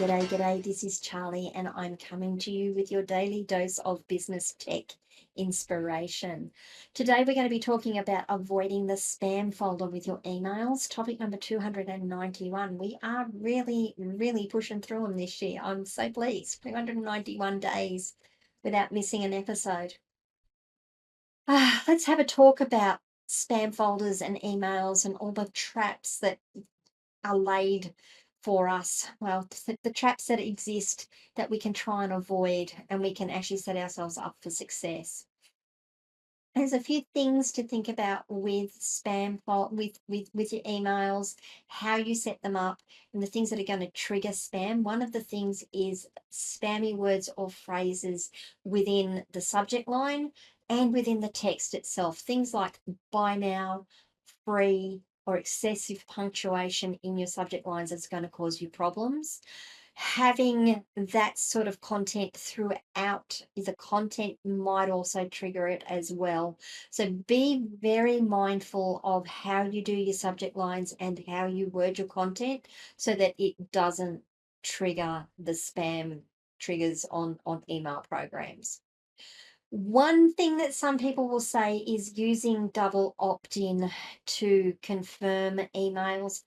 G'day. This is Charlie, and I'm coming to you with your daily dose of business tech inspiration. Today, we're going to be talking about avoiding the spam folder with your emails. Topic number 291. We are really pushing through them this year. I'm so pleased. 291 days without missing an episode. Let's have a talk about spam folders and emails and all the traps that are laid for us. Well, the traps that exist that we can try and avoid, and we can actually set ourselves up for success. There's a few things to think about with spam with your emails, how you set them up, and the things that are going to trigger spam. One of the things is spammy words or phrases within the subject line and within the text itself. Things like buy now, free, or excessive punctuation in your subject lines is going to cause you problems. Having that sort of content throughout the content might also trigger it as well. So be very mindful of how you do your subject lines and how you word your content so that it doesn't trigger the spam triggers on email programs. One thing that some people will say is using double opt-in to confirm emails.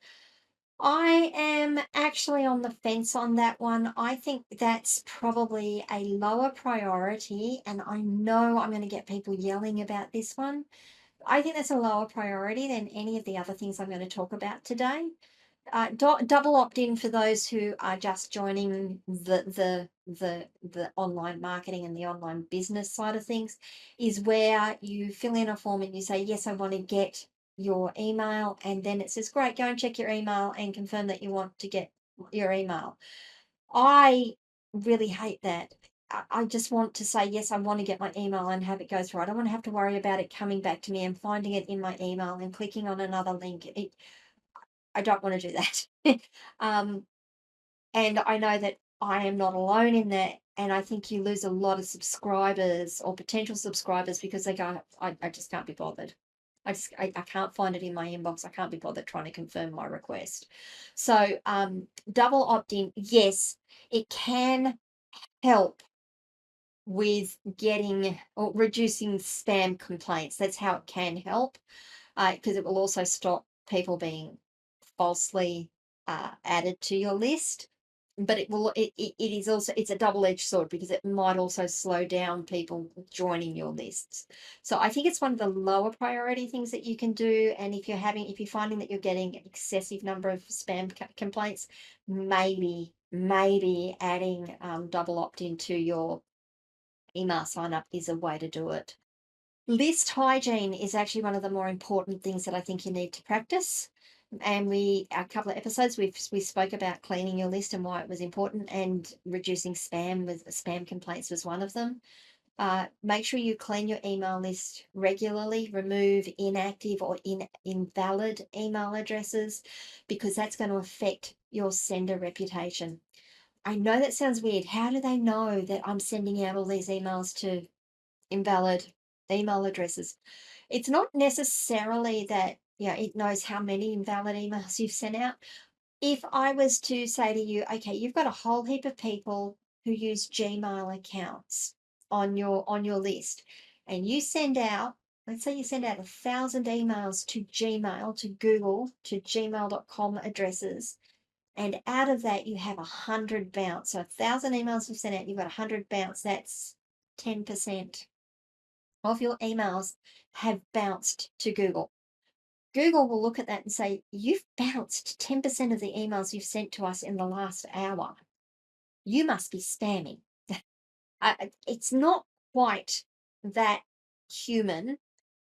I am actually on the fence on that one. I think that's probably a lower priority, and I know I'm going to get people yelling about this one. I think that's a lower priority than any of the other things I'm going to talk about today. Double opt-in for those who are just joining the online marketing and the online business side of things is where you fill in a form and you say, yes, I want to get your email, and then it says, great, go and check your email and confirm that you want to get your email. I really hate that. I just want to say, yes, I want to get my email and have it go through. I don't want to have to worry about it coming back to me and finding it in my email and clicking on another link. I don't want to do that. And I know that I am not alone in that. And I think you lose a lot of subscribers or potential subscribers because they go, I just can't be bothered. I can't find it in my inbox. I can't be bothered trying to confirm my request. So double opt-in, yes, it can help with getting or reducing spam complaints. That's how it can help because it will also stop people being falsely added to your list. But it is also, it's a double-edged sword because it might also slow down people joining your lists. So I think it's one of the lower priority things that you can do. And if you're finding that you're getting an excessive number of spam complaints, maybe adding double opt-in to your email sign up is a way to do it. List hygiene is actually one of the more important things that I think you need to practice. And a couple of episodes, we spoke about cleaning your list and why it was important, and reducing spam complaints was one of them. Make sure you clean your email list regularly, remove inactive or invalid email addresses, because that's going to affect your sender reputation. I know that sounds weird. How do they know that I'm sending out all these emails to invalid email addresses? It's not necessarily that, it knows how many invalid emails you've sent out. If I was to say to you, okay, you've got a whole heap of people who use Gmail accounts on your list, and you send out, let's say you send out 1,000 emails to Gmail, to Google, to gmail.com addresses, and out of that you have 100 bounce. So 1,000 emails you've sent out, you've got 100 bounce. That's 10% of your emails have bounced to Google. Google will look at that and say, you've bounced 10% of the emails you've sent to us in the last hour. You must be spamming. It's not quite that human,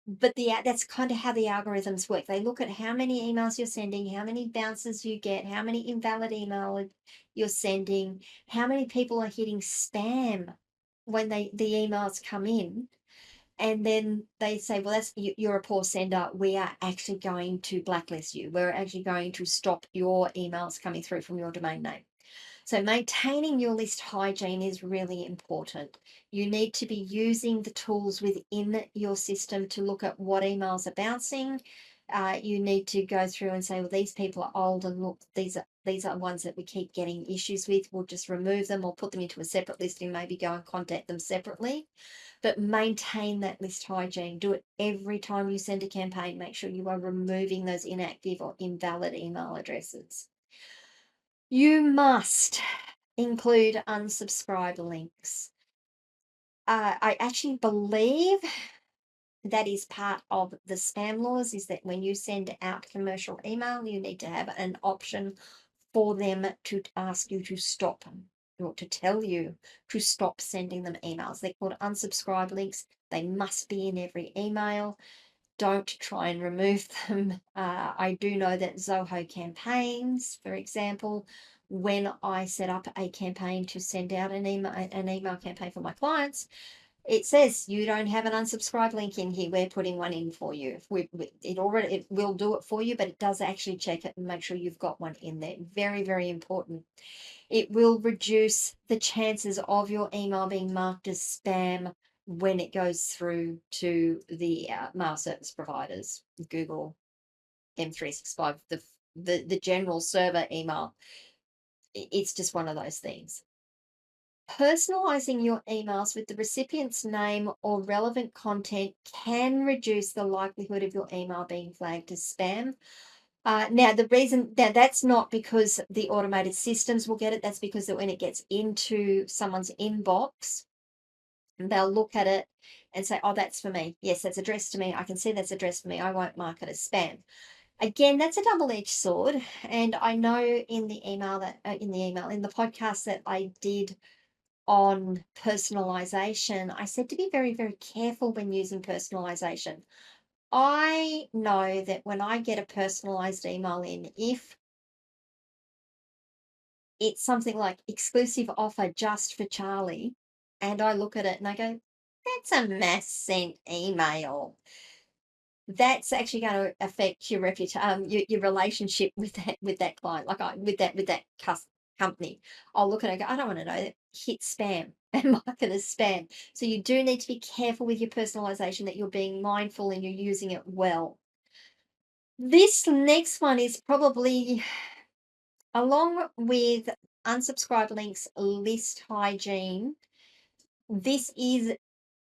but that's kind of how the algorithms work. They look at how many emails you're sending, how many bounces you get, how many invalid email you're sending, how many people are hitting spam when the emails come in. And then they say, well, you're a poor sender. We are actually going to blacklist you. We're actually going to stop your emails coming through from your domain name. So maintaining your list hygiene is really important. You need to be using the tools within your system to look at what emails are bouncing. You need to go through and say, well, these people are old, and look, these these are ones that we keep getting issues with, we'll just remove them or put them into a separate list and maybe go and contact them separately. But maintain that list hygiene. Do it every time you send a campaign. Make sure you are removing those inactive or invalid email addresses. You must include unsubscribe links. I actually believe that is part of the spam laws, is that when you send out commercial email, you need to have an option for them to ask you to stop or to tell you to stop sending them emails. They're called unsubscribe links. They must be in every email. Don't try and remove them. I do know that Zoho campaigns, for example, when I set up a campaign to send out an email campaign for my clients, it says you don't have an unsubscribe link in here. We're putting one in for you. It will do it for you, but it does actually check it and make sure you've got one in there. Very, very important. It will reduce the chances of your email being marked as spam when it goes through to the mail service providers, Google, M365, the general server email. It's just one of those things. Personalizing your emails with the recipient's name or relevant content can reduce the likelihood of your email being flagged as spam. Now, the reason that's not because the automated systems will get it, that's because that when it gets into someone's inbox, they'll look at it and say, oh, that's for me. Yes, that's addressed to me. I can see that's addressed for me. I won't mark it as spam. Again, that's a double-edged sword. And I know in the podcast that I did on personalization, I said to be very, very careful when using personalization. I know that when I get a personalized email in, if it's something like exclusive offer just for Charly, and I look at it and I go, that's a mass sent email. That's actually going to affect your reputation, your relationship with that client, with that company. I'll look at it and go, I don't want to know that. Hit spam and mark it as spam. So you do need to be careful with your personalization, that you're being mindful and you're using it well. This next one is probably, along with unsubscribe links, list hygiene. This is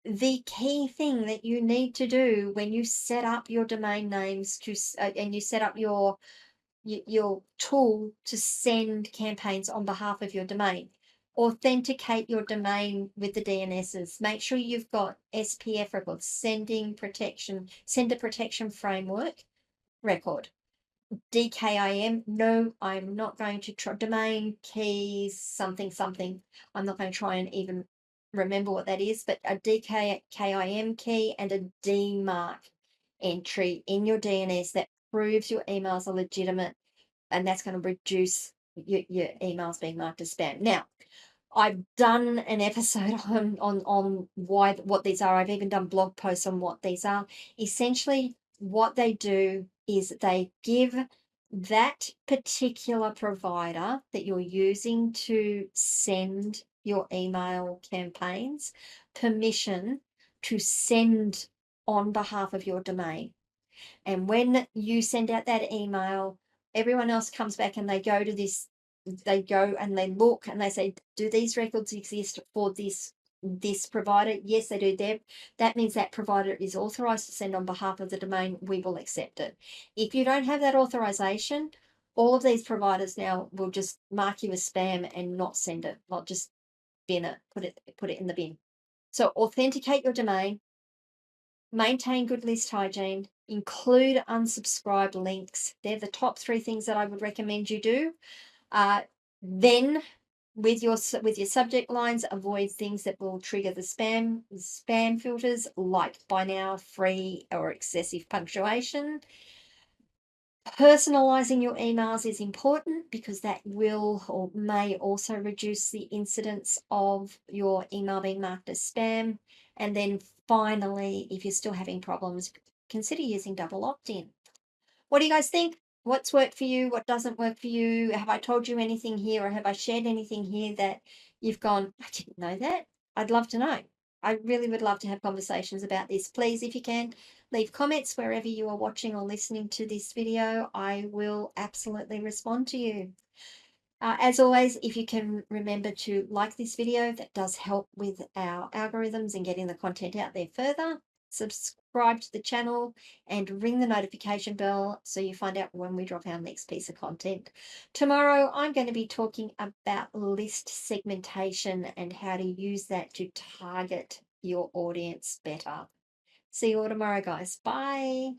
the key thing that you need to do when you set up your domain names and you set up your tool to send campaigns on behalf of your domain. Authenticate your domain with the DNSs. Make sure you've got SPF records, sender protection framework record. DKIM, no, I'm not going to try domain keys, something. I'm not going to try and even remember what that is, but a DKIM key and a DMARC entry in your DNS that proves your emails are legitimate, and that's going to reduce your emails being marked as spam. Now, I've done an episode on what these are. I've even done blog posts on what these are. Essentially, what they do is they give that particular provider that you're using to send your email campaigns permission to send on behalf of your domain. And when you send out that email, everyone else comes back and they go and they look and they say, do these records exist for this provider? Yes, they do. That means that provider is authorized to send on behalf of the domain. We will accept it. If you don't have that authorization, all of these providers now will just mark you as spam and not send it, not just bin it, put it in the bin. So authenticate your domain, maintain good list hygiene, include unsubscribe links. They're the top 3 things that I would recommend you do. Then with your subject lines, avoid things that will trigger the spam filters, like buy now, free, or excessive punctuation. Personalizing your emails is important because that will or may also reduce the incidence of your email being marked as spam. And then finally, if you're still having problems, consider using double opt-in. What do you guys think? What's worked for you? What doesn't work for you? Have I told you anything here, or have I shared anything here that you've gone, I didn't know that? I'd love to know. I really would love to have conversations about this. Please, if you can, leave comments wherever you are watching or listening to this video. I will absolutely respond to you. As always, if you can remember to like this video, that does help with our algorithms and getting the content out there further. Subscribe to the channel and ring the notification bell so you find out when we drop our next piece of content. Tomorrow, I'm going to be talking about list segmentation and how to use that to target your audience better. See you all tomorrow, guys. Bye.